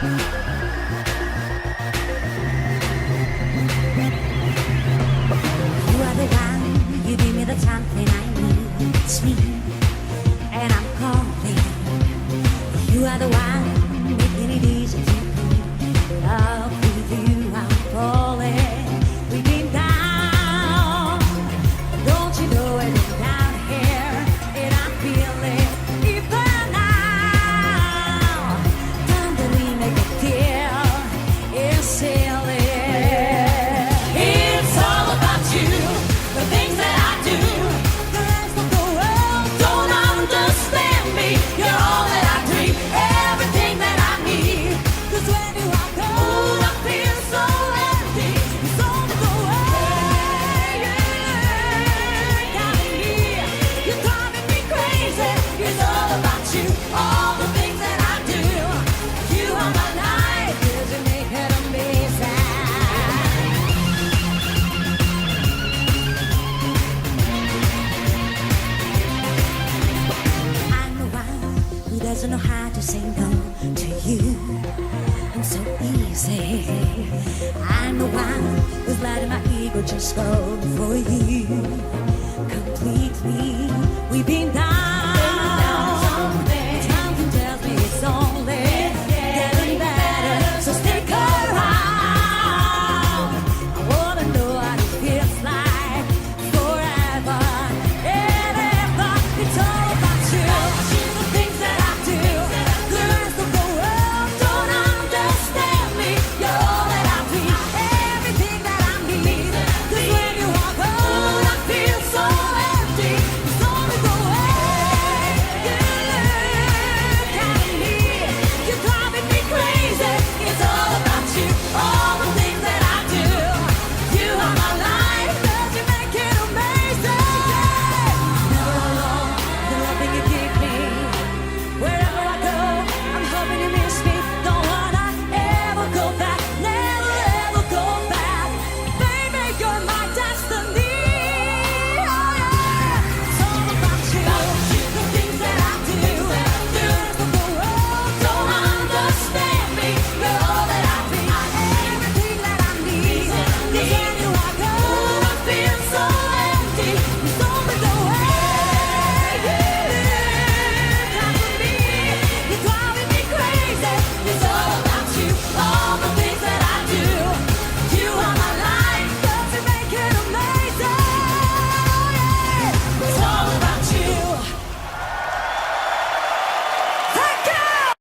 You are the one, you give me the something I need. It's me, and I'm calling. You are the one, making it easy to be. Love with you, I'm falling. We've been down, don't you know it? We're down here, and I feel it. Even now, time that we make a deal is silly. It's all about you, the things that I do. The rest of the world don't understand me. You're all that I dream, everything that I need. 'Cause when you are gone, I feel so empty. It's all the way you got me. You're driving me crazy. It's all about you, all the things that I do. You are my life, 'cause you make it amazing. I'm the one who doesn't know how to say no to you. I'm so easy. I'm the one who's letting my ego just go for you completely.